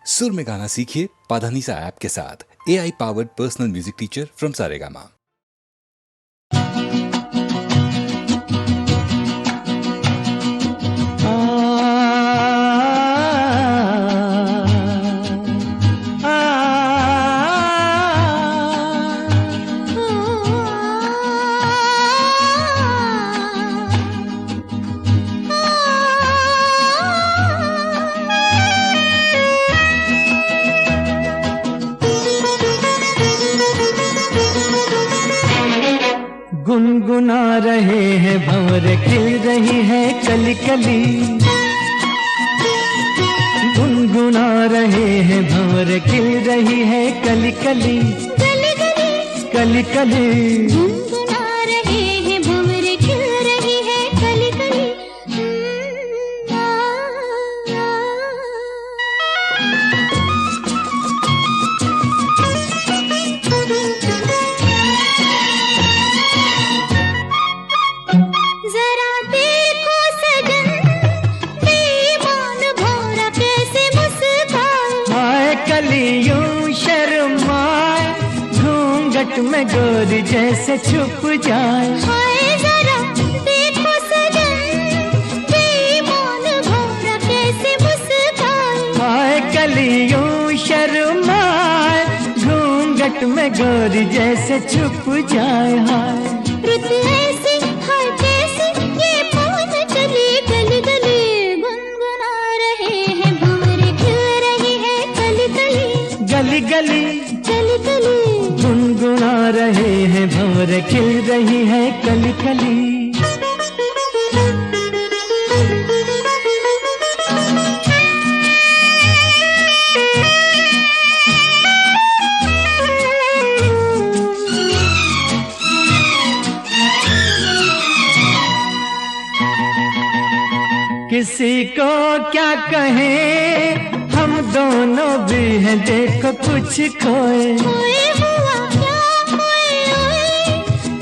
सुर में गाना सीखिए पाधानीसा ऐप के साथ। AI powered personal music teacher from Saregama. गुनगुना रहे हैं भंवर, खिल रही है कली कली। गुनगुना रहे हैं भंवर, खिल रही है कली कली। कली कली गुनगुना रहे हैं भंवर, खिल रही है कली कली। जरा देखो सजन, बेईमान भौरा कैसे मुस्काए। हाय कलियों शर्माए, घूंघट में गोरी जैसे छुप जाए। हाय जरा देखो सजन, बेईमान भौरा कैसे मुस्काए। हाय कलियों शर्माए, घूंघट में गोरी जैसे छुप जाए। हाय रुत ऐसी हाय कैसी, ये पवन चली गली गली। गुनगुना रहे हैं भंवर, खिल रही है कली कली। गली गली कली कली गुनगुना रहे हैं भंवर, खिल रही है कली कली। किसी को क्या कहें, हम दोनों भी हैं देखो कुछ खोए। खोए हुआ क्या खोए ओए,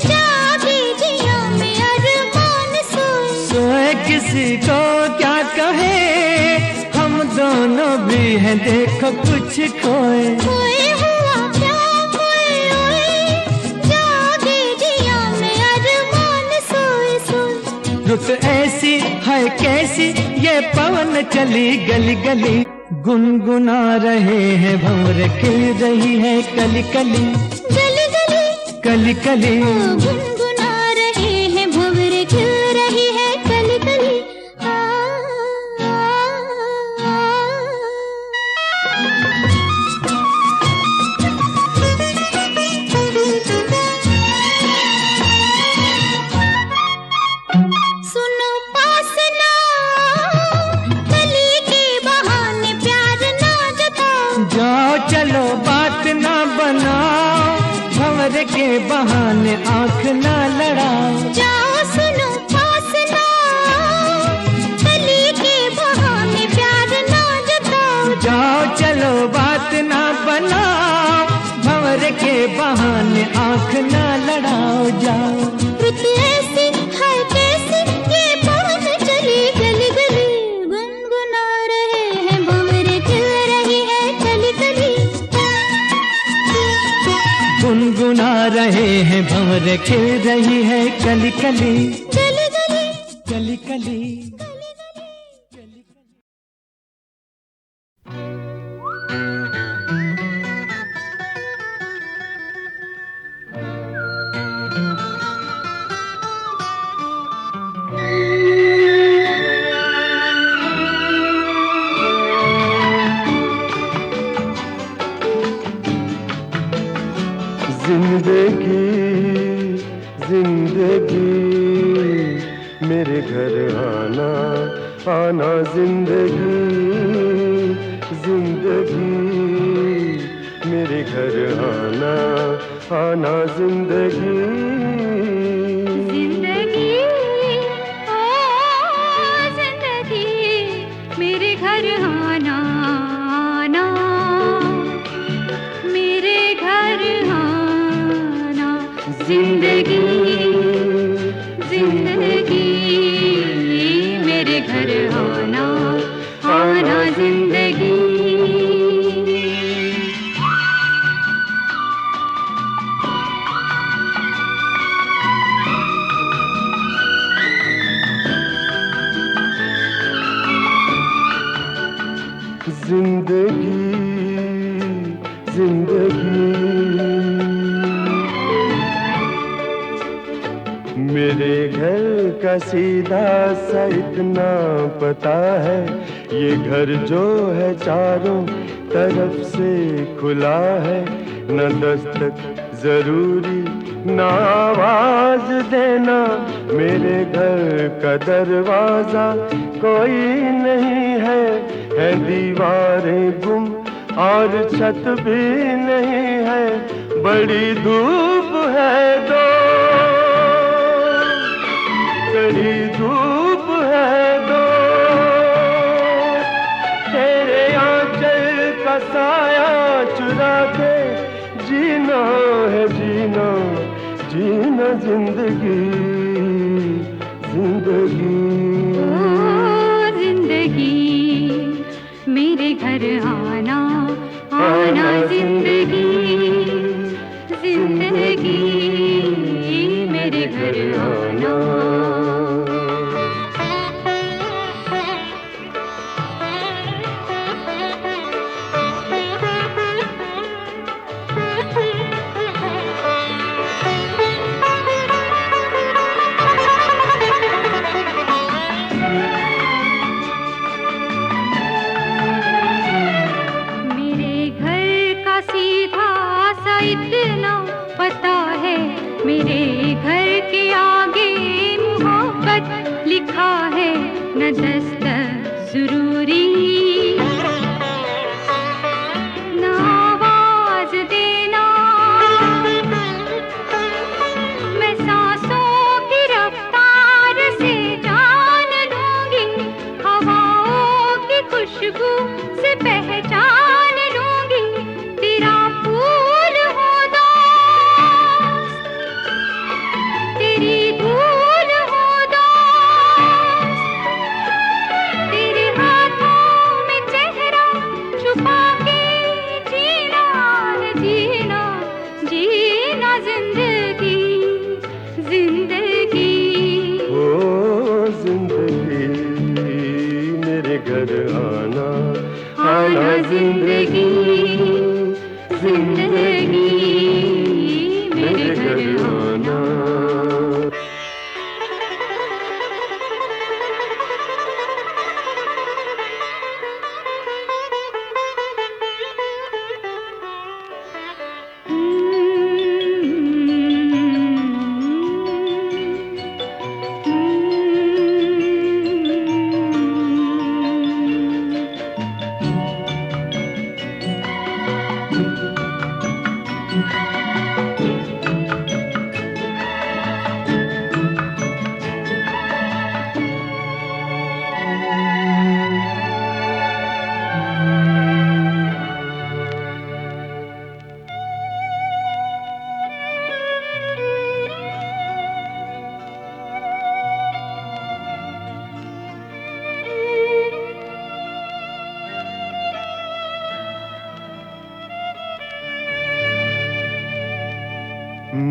जागे जिया में अरमान सोए। सोए किसी को क्या कहें, हम दोनों भी हैं देखो कुछ खोए। खोए हुआ क्या खोए ओए, जागे जिया में अरमान सोए सोए। रुत ऐसी है कैसी, ये पवन चली गली गली। गुनगुना रहे हैं भंवर, खिल रही है कली कली। गली गली कली कली गुनगुना रहे हैं भंवर, खिल रही है कली कली। सुनो पास ना कली के बहाने प्यार ना जताओ। जाओ चलो बात ना बनाओ, भंवर के बहाने आंख ना लड़ाओ। जाओ सुनो पास ना कली के बहाने प्यार ना जताओ। जाओ चलो बात ना बनाओ, भंवर के बहाने आंख ना लड़ाओ। जाओ रुत ऐसी हाय कैसी, ये पवन चली गली गली। गुनगुना रहे हैं भंवर, खिल रही है कली कली। गुनगुना रहे हैं भंवर, खिल रही है कली कली। गली गली कली कली जिंदगी जिंदगी मेरे घर आना आना। जिंदगी जिंदगी मेरे घर आना आना। जिंदगी जिंदगी ओ जिंदगी मेरे घर आना आना। मेरे घर आना। जिंदगी जिंदगी मेरे घर आना आना। जिंदगी जिंदगी जिंदगी। मेरे घर का सीधा सा इतना पता है, ये घर जो है चारों तरफ से खुला है। न दस्तक जरूरी न आवाज देना, मेरे घर का दरवाजा कोई नहीं है दीवारें गुम और छत भी नहीं है। बड़ी धूप है दो, बड़ी धूप है दो, तेरे आंचल का साया चुरा के जीना है जीना, जीना जिंदगी जिंदगी। ओ जिंदगी मेरे घर आना आना, जिंदगी जिंदगी मेरे घर आना। इतना पता है, मेरे घर के आगे मोहब्बत लिखा है। न दस्तक जरूरी न आवाज देना, मैं सांसों की रफ्तार से जान लूंगी, हवाओं की खुशबू से पहचान लूंगी। तेरा फूल हो दोस्त, तेरी धूल हो दोस्त, तेरे हाथों में चेहरा छुपा के जीना है जीना, जीना जिंदगी जिंदगी। ओ जिंदगी मेरे घर आना आना, जिंदगी जिंदगी मेरे घर आना।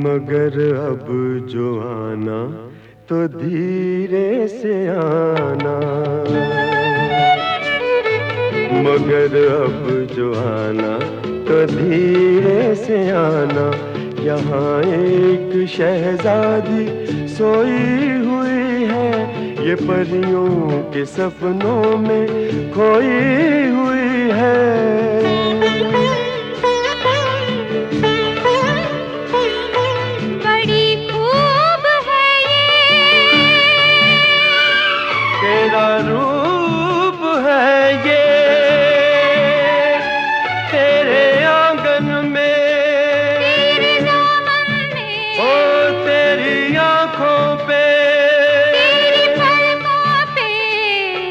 मगर अब जो आना तो धीरे से आना, मगर अब जो आना तो धीरे से आना। यहाँ एक शहजादी सोई हुई है, ये परियों के सपनों में खोई हुई है। रूप है ये तेरे आंगन में, तेरे दामन में, ओ तेरी आंखों पे, तेरी पलकों पे,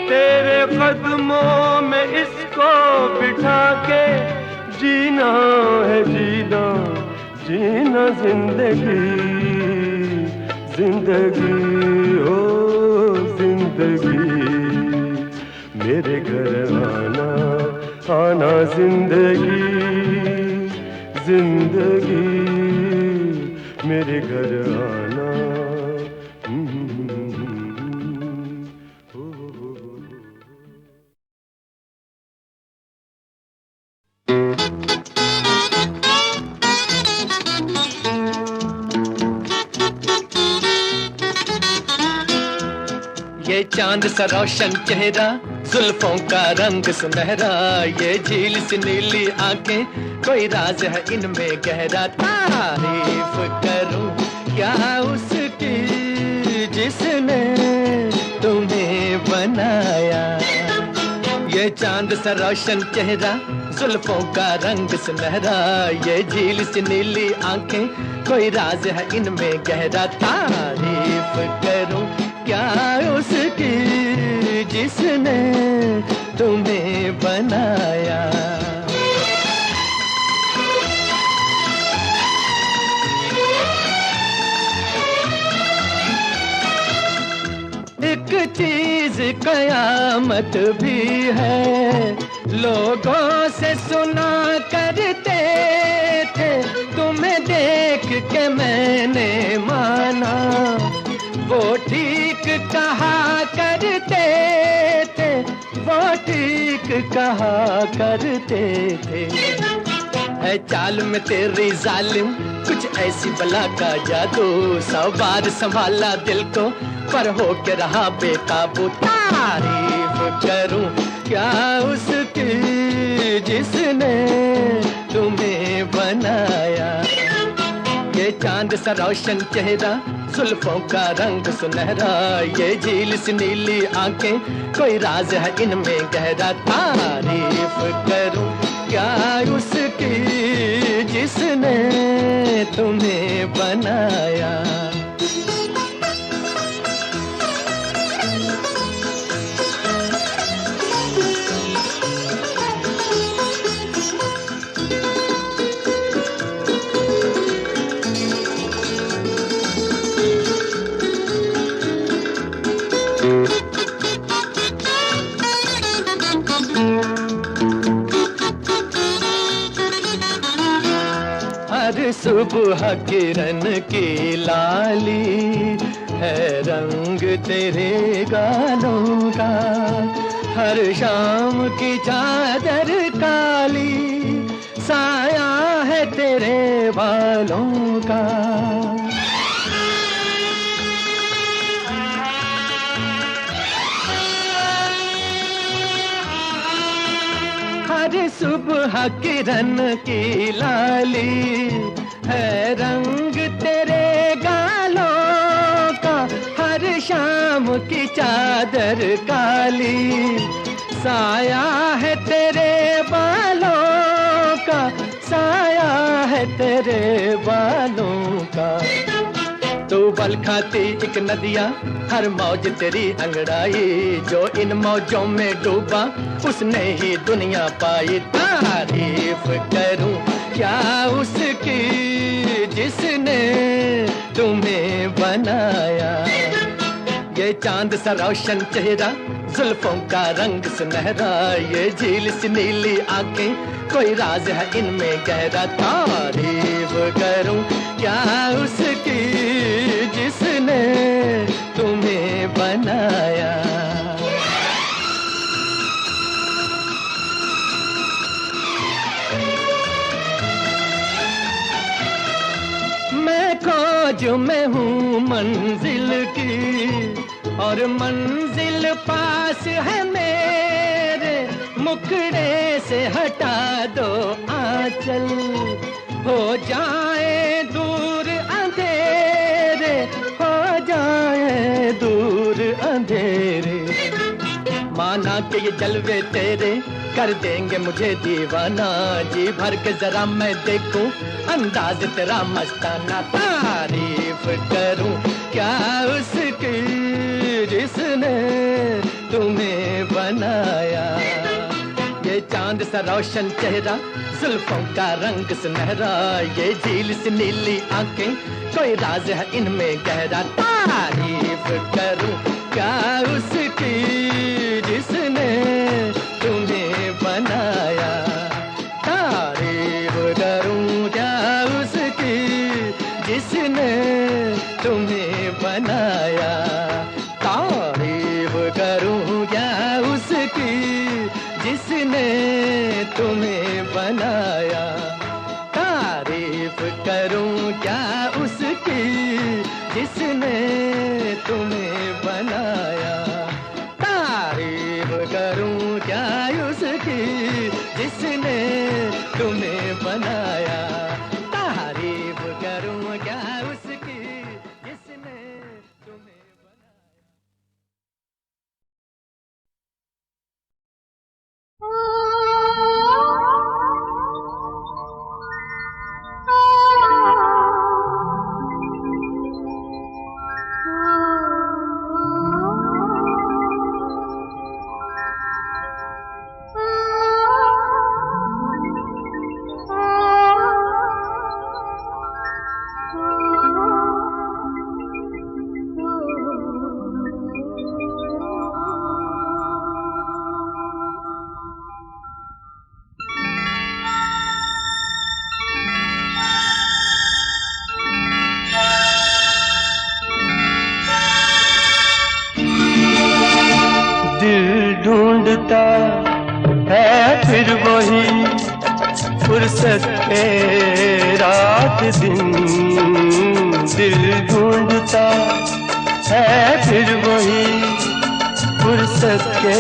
तेरे कदमों में इसको बिठा के जीना है जीना, जीना जिंदगी जिंदगी। ओ जिंदगी मेरे घर आना आना, जिंदगी जिंदगी मेरे घर आना। चांद सा रोशन चेहरा, जुल्फों का रंग सुनहरा, ये झील सी नीली आंखें, कोई राज है इनमें गहरा। तारीफ करूं क्या उसकी जिसने तुम्हें बनाया। ये चांद सा रोशन चेहरा, जुल्फों का रंग सुनहरा, ये झील सी नीली आंखें, कोई राज है इनमें गहरा। तारीफ करूं क्या उसकी जिसने तुम्हें बनाया। एक चीज कयामत भी है, लोगों से सुना करते थे, तुम्हें देख के मैंने माना, वो ठीक कहा करते थे, वो ठीक कहा करते थे। है चाल में तेरी जालिम कुछ ऐसी बला का जादू, 100 बार संभाला दिल को पर हो के रहा बेकाबू। तारीफ करूं क्या उसकी जिसने तुम्हें बनाया। ये चांद सा रोशन चेहरा, जुल्फों का रंग सुनहरा, ये झील सी नीली आंखें, कोई राज है इनमें गहरा। तारीफ करूं क्या उसकी जिसने तुम्हें बनाया। हर सुबह किरण की लाली है रंग तेरे गालों का, हर शाम की चादर काली साया है तेरे बालों का। हर सुबह किरण की लाली है रंग तेरे गालों का, हर शाम की चादर काली साया है तेरे बालों का, साया है तेरे बालों का। तू बल खाती एक नदिया, हर मौज तेरी अंगड़ाई, जो इन मौजों में डूबा उसने ही दुनिया पाई। तारीफ करूं क्या उसकी जिसने तुम्हें बनाया। ये चांद सा रोशन चेहरा, जुल्फों का रंग सुनहरा, ये झील सी नीली आंखें, कोई राज है इनमें गहरा। तारीफ करूं क्या उसकी जिसने तुम्हें बनाया। मैं खोज में हूँ मंजिल की और मंजिल पास है मेरे, मुखड़े से हटा दो आंचल, हो जाए दूर अंधेरे, हो जाए दूर अंधेरे। माना कि ये जलवे तेरे कर देंगे मुझे दीवाना, जी भर के जरा मैं देखूं अंदाज तेरा मस्ताना। तारीफ करूं क्या उसकी जिसने तुम्हें बनाया। ये चांद सा रोशन चेहरा, जुल्फों का रंग सुनहरा, ये झील सी नीली आंखें, कोई राज है इनमें गहरा। तारीफ करूं क्या उसकी जिसने तुम्हें बनाया। तारीफ करूं क्या उसकी जिसने तुम्हें बनाया। तारीफ करूं क्या उसकी जिसने तुम्हें बनाया। तारीफ करूं क्या उसकी जिसने तुम्हें बनाया। तुम्हें बनाया। तारीफ करूं क्या उसकी जिसने तुम्हें बनाया। दिल ढूंढता है फिर वही फुर्सत के रात दिन। दिल ढूंढता है फिर वही फुर्सत के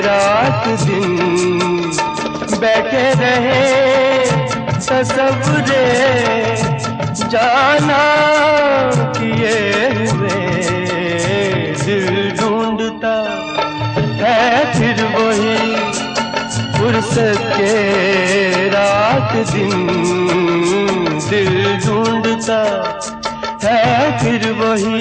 रात दिन। बैठे रहे तसव्वुरे जाना किए हुए। दिल ढूंढता है फिर वही फुर्सत के रात दिन। दिल ढूंढता है फिर वही।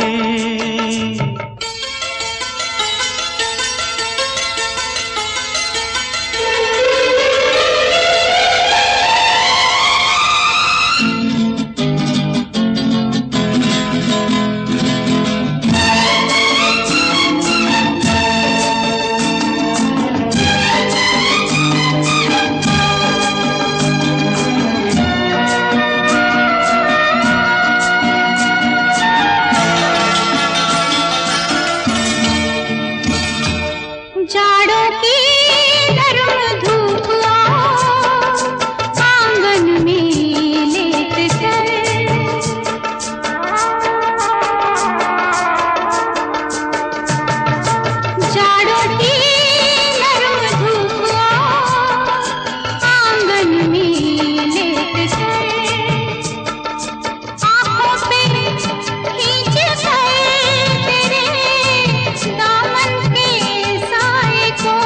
जाड़ों की नरम धूप आंगन में लेट कर जाड़ों की नरम धूप आंगन में लेट कर आंखों पे खींच कर तेरे दामन के साए को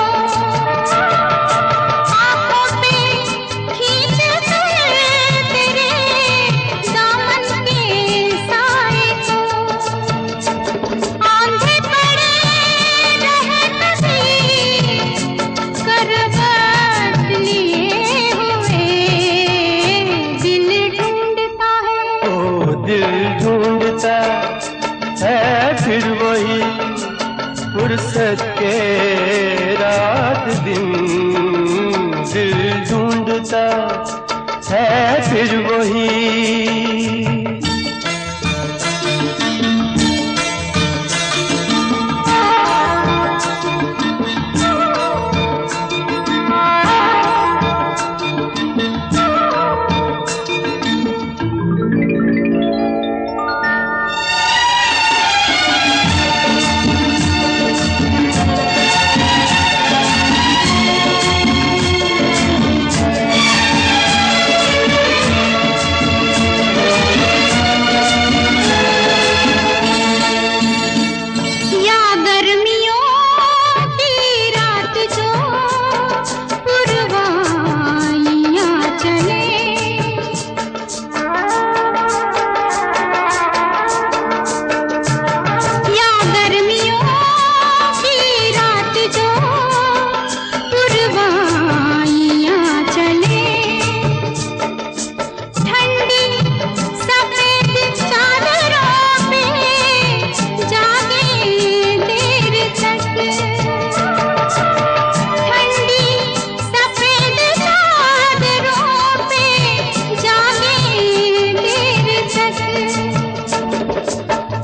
आंखों पे खींच कर तेरे दामन के साए को आंधे पड़े रहे कभी करवट लिए हुए। दिल ढूंढता है ओ दिल ढूंढता है फिर वही फुर्सत के रात दिन। दिल ढूंढता है फिर वही। या गर्मियों की रात जो पुरवाइयां चले या गर्मियों की रात जो पुरवाइयां चले ठंडी सफेद चादरों पे जागे देर तक ठंडी सफेद चादरों पे जागे देर तक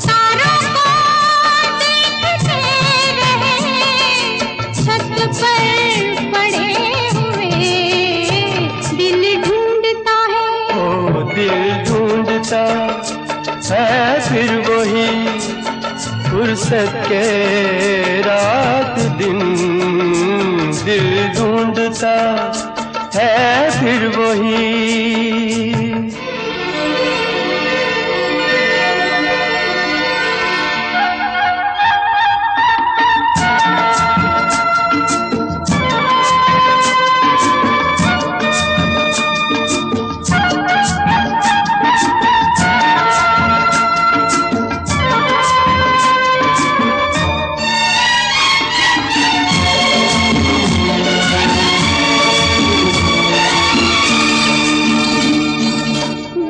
तारों को देखते रहे छत पर पड़े हुए। दिल ढूंढता है ओ दिल ढूंढता है फिर वही फुर्सत के रात दिन। दिल ढूंढता है फिर वही।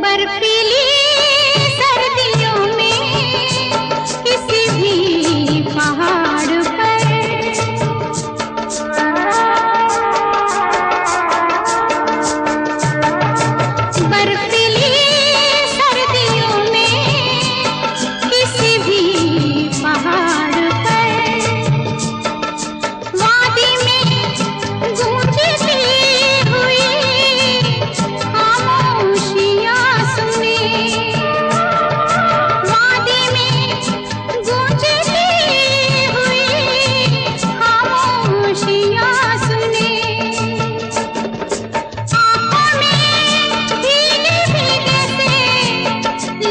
बर्फीली सर्दियों में किसी भी पहाड़ पर बर्फीली सर्दियों में किसी भी पहाड़ पर वादी में गूंजती हुई खामोशियां सुने वादी में गूंजती हुई खामोशियां सुने आँखों में भीगे भीगे से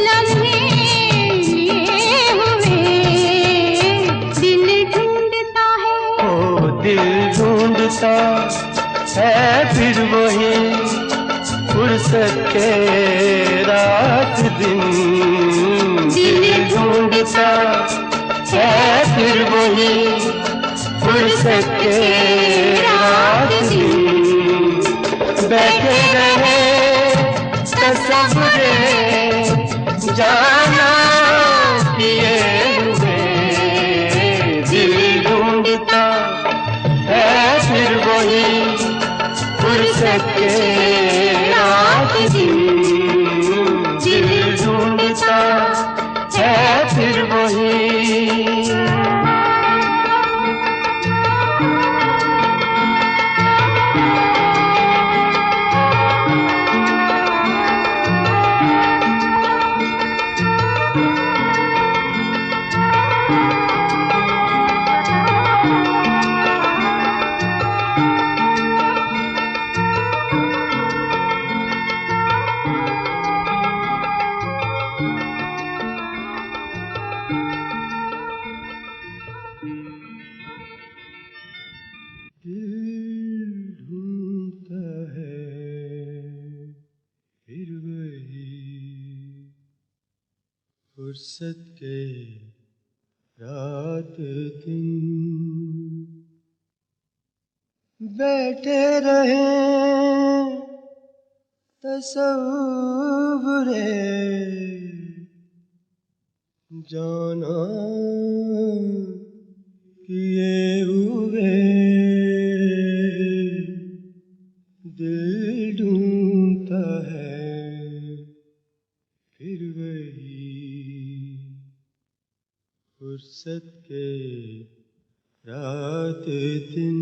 लम्हे लिए हुए दिल ढूंढता है ओ दिल ढूंढता है फिर वही फुर्सत के रात दिन। दिल ढूंढता है फिर वही फुर्सत के रात दिन। बैठे रहे तसव्वुरे जाना किए हुए। दिल ढूंढता है फिर वही फुर्सत के रात दिन। दिल ढूंढता है फिर वही। दिल ढूंढता है फिर वही फुर्सत के रात दिन। बैठे रहे तसव्वुरे जाना किए हुए। दिल ढूंढता है फिर वही फुर्सत के रात दिन।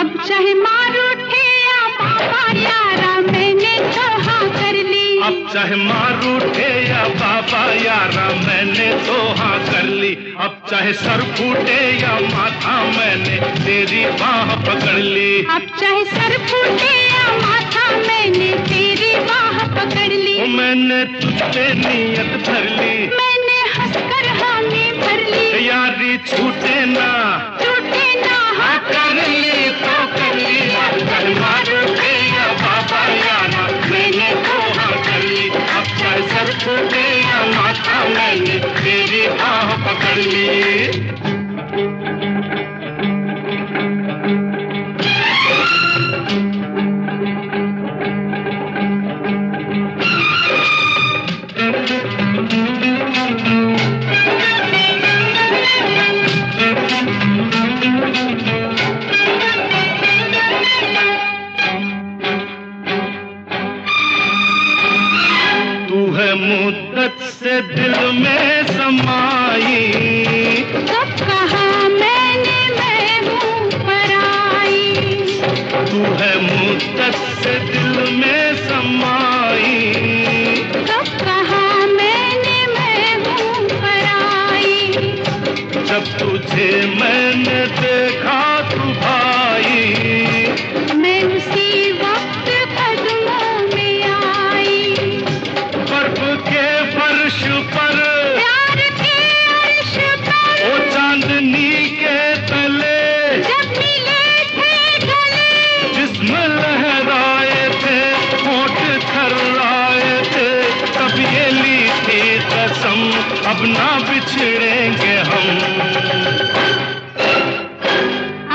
अब चाहे मार उठे या बाबा यारा मैंने तो हाँ कर ली। अब चाहे मार उठे या बाबा यारा मैंने तो हाँ कर ली। अब चाहे सर फूटे या माथा मैंने तेरी बाह पकड़ ली। अब चाहे सर फूटे या माथा मैंने तेरी बाह पकड़ ली। ओ मैंने तुझ पे नियत धर ली। मैंने हंसकर हामी भर ली। यारी छूटे ना टूटे ना हाँ कर ली तो कर ली। अब चाहे मार उठे या बाबा यारा मैंने तो हाँ कर ली। अब चाहे सर फूटे या माथा मैंने तेरी बाह पकड़ ली। दिल में समाई, कब कहा मैंने मैं हूँ पराई, तू है मुद्दत से दिल में समाई, कब कहा मैंने मैं हूँ पराई, जब तुझे मैंने देखा तू भाई, मैं उसी वक्त कदमों में आई, बर्फ के फर्श पर प्यार के अर्श पर ओ चांदनी के तले, जब मिले थे गले, जिस्म लहराए थे होठ थर्राए थे, तब ये ली थी कसम अब ना बिछड़ेंगे हम।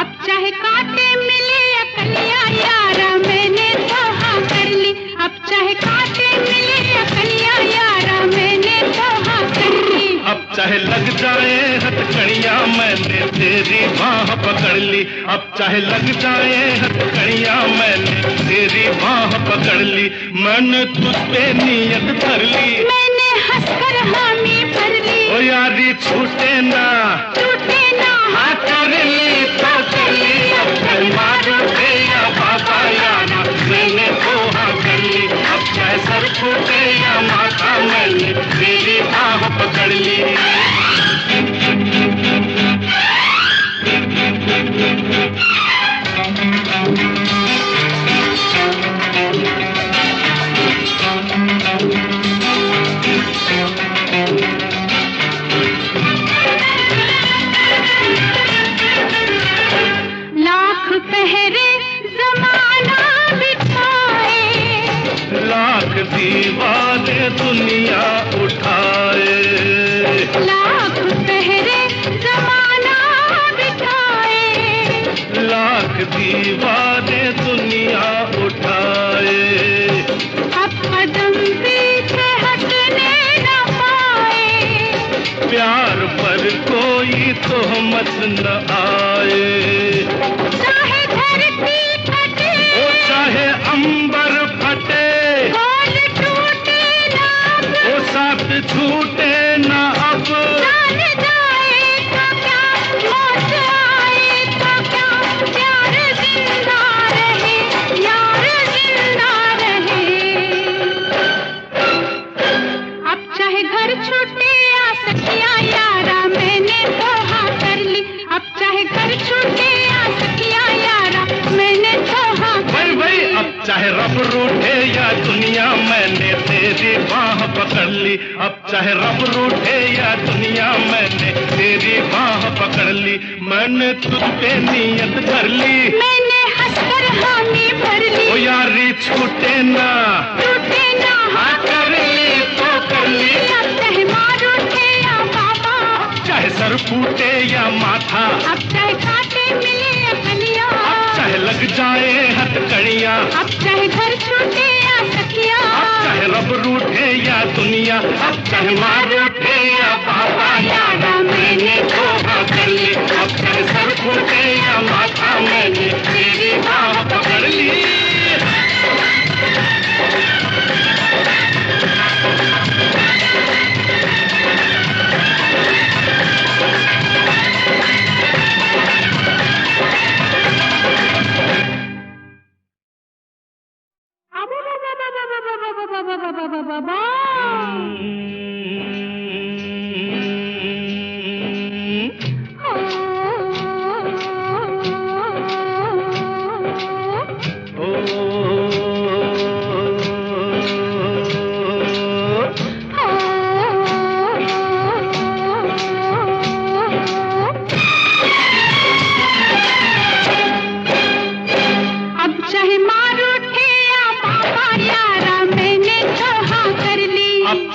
अब चाहे कांटे मिले या कलियां यारा मैंने तो हाँ कर ली, अब चाहे कांटे मिले या कलियां यारा मैंने तो हाँ कर ली, अब चाहे लग जाए हथकड़ियां मैंने तेरी बाह पकड़ ली, अब चाहे लग जाए हथकड़ियां मैंने तेरी बाह पकड़ ली, मैंने तुझ पे नियत धर ली, मैंने हंसकर हामी भर ली, ओ यारी छूटे ना टूटे ना हाँ कर ली तो कर ली, अब चाहे मारो दे या बाबा यारा मैंने तो हाँ कर ली, अब चाहे सर फूटे या माथा मैंने तेरी बाह पकड़ ली। लाख पहरे जमाना बिठाए, लाख दीवाने दुनिया उठाए, लाख पहरे जमाना बिठाए, लाख दीवाने दुनिया उठाए, अब कदम पीछे हटने न पाए, प्यार पर कोई तोहमत न आए, चाहे धरती फटे, ओ चाहे अंबर फटे, बोल टूटे ना अब, ओ साथ छूटे न अब, जान जाए तो क्या, मौत आए तो क्या, प्यार जिंदा रहे, यार जिंदा रहे, अब चाहे घर छूटे या सखिया यारा मैंने तो हाँ कर ली, अब चाहे घर छूटे या सखिया यारा मैंने तो हाँ कर भाई ली, अब चाहे रब रूठे या दुनिया मैंने तेरी बाह पकड़ ली, अब चाहे रब रूठे या दुनिया मैंने तेरी बाह पकड़ ली, मैंने तुझ पे नियत कर ली, मैंने हंसकर हामी भर ली, ओ यारी छूटे ना टूटे ना हाँ कर ली तो कर ली, अब चाहे मार उठे या बाबा, चाहे सर फूटे या माथा, अब चाहे कांटे मिले या कलियां, अब चाहे लग जाए हथकड़ियां, अब चाहे घर छूटे या सखिया, अब चाहे रब रूठे या दुनिया, अब चाहे मार उठे या बाबा यारा मैंने धोखा कर ली, अब चाहे सर फूटे या माथा मैंने तेरी बाह पकड़ ली।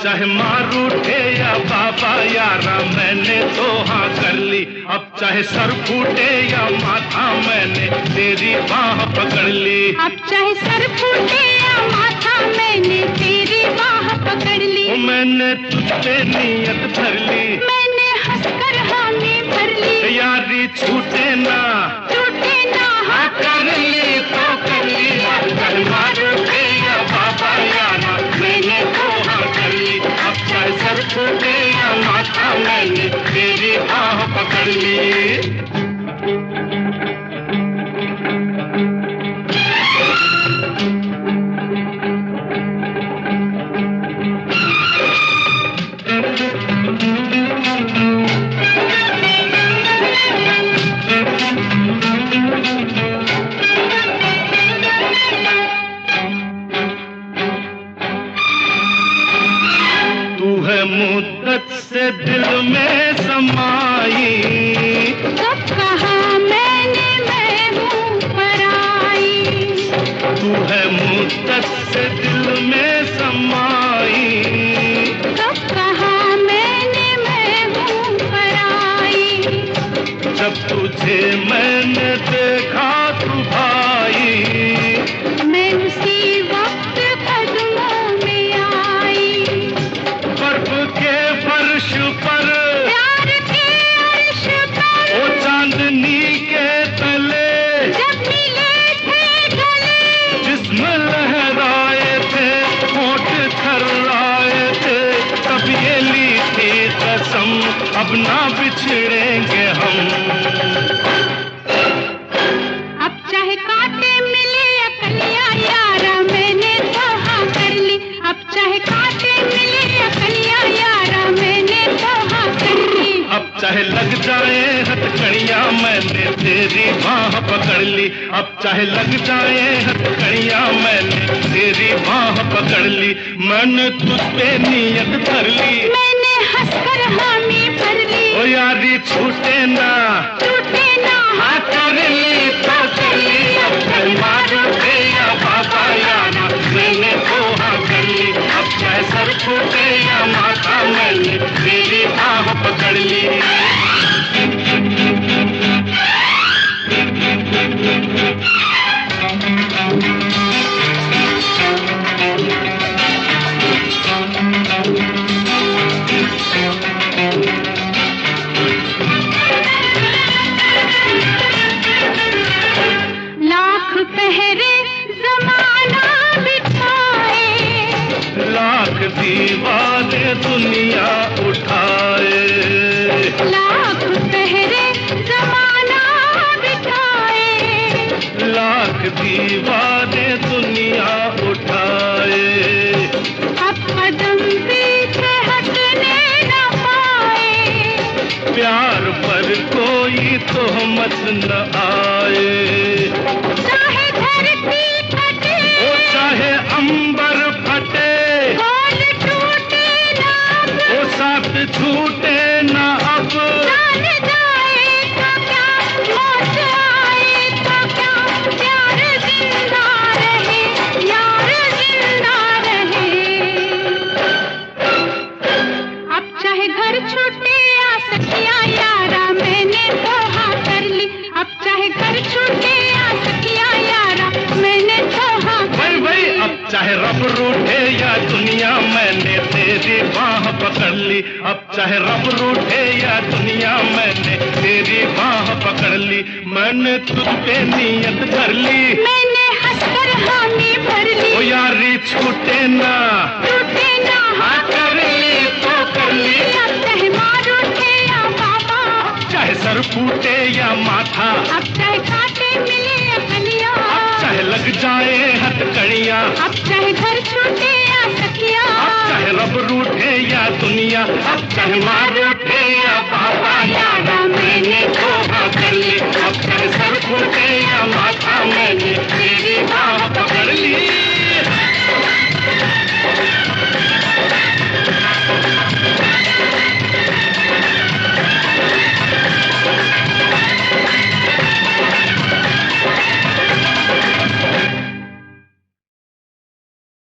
चाहे मार उठे या बाबा यारा मैंने तो हाँ कर ली, अब चाहे सर फूटे या माथा मैंने तेरी बाह पकड़ ली, अब चाहे सर फूटे या माथा मैंने तेरी बाह पकड़ ली, ओ मैंने तुझ पे नियत धर ली, मैंने हंसकर हामी भर ली, यारी छूटे ना टूटे ना हाँ कर ली तो कर ली, अब चाहे मार उठे या बाबा यारा मैंने तो हाँ कर ली, अब चाहे सर फूटे है मुद्दत से दिल में समाई। कब कहा मैंने मैं हूँ पराई, जब तुझे मैंने देखा तू भाई, मैं उसी वक्त कदमों में आई। बर्फ के फर्श पर प्यार के अर्श पर ओ चांदनी के तले जब मिले थे गले, जिस्म लहराए थे होठ थर्राए थे, तब ये ली थी कसम अब ना बिछड़ेंगे हम। अब चाहे कांटे मिले या कलियां यारा मैंने तो हाँ कर ली। अब चाहे कांटे मिले या कलियां यारा मैंने तो हाँ कर ली। अब चाहे लग जाए हथकड़ियां मैंने तेरी बाह पकड़ ली। अब चाहे लग जाए हथकड़ियां मैंने तेरी बाह पकड़ ली। मैंने तुझ पे नियत धर ली, मैंने हंसकर हामी भर ली। ओ यारी छूटे ना टूटे ना हाँ कर ली तो कर ली। अब चाहे मारो थे या बाबा यारा मैंने तो हाँ कर ली। अब चाहे सर फूटे या माथा मैंने तेरी बाह पकड़ ली। लाख पहरे जमाना बिठाए, लाख दीवाने दुनिया उठाए, लाख पहरे जमाना बिठाए, लाख दीवाने दुनिया उठाए। अब कदम पीछे हटने न पाए, प्यार पर कोई तोहमत न आए, चाहे धरती फटे ओ चाहे अंबर फटे, बोल टूटे ना अब, ओ साथ छूटे न अब। जान जाए तो क्या मौत आए तो क्या, प्यार जिंदा रहे यार जिंदा रहे। अब चाहे घर छूटे या सखिया यारा मैंने तो हाँ कर ली। अब चाहे घर छूटे या सखिया यारा मैंने तो हाँ कर भाई ली। अब चाहे रब रूठे या दुनिया मैंने तेरी बाह पकड़ ली। अब चाहे रब रूठे या दुनिया मैंने तेरी बाह पकड़ ली। मैंने तुझ पे नियत कर ली, मैंने हंसकर हामी भर ली। ओ यारी छूटे ना टूटे ना हाँ कर ली तो कर ली। अब चाहे मार उठे या बाबा, चाहे सर फूटे या माथा, अब चाहे कांटे मिले या कलियां, अब चाहे लग जाए हथकड़ियां, अब चाहे घर छूटे या सखिया, अब चाहे रब रूठे या दुनिया, अब चाहे मार उठे या बाबा यारा मैंने तो हाँ कर ली। अब चाहे सर फूटे या माथा मैंने तेरी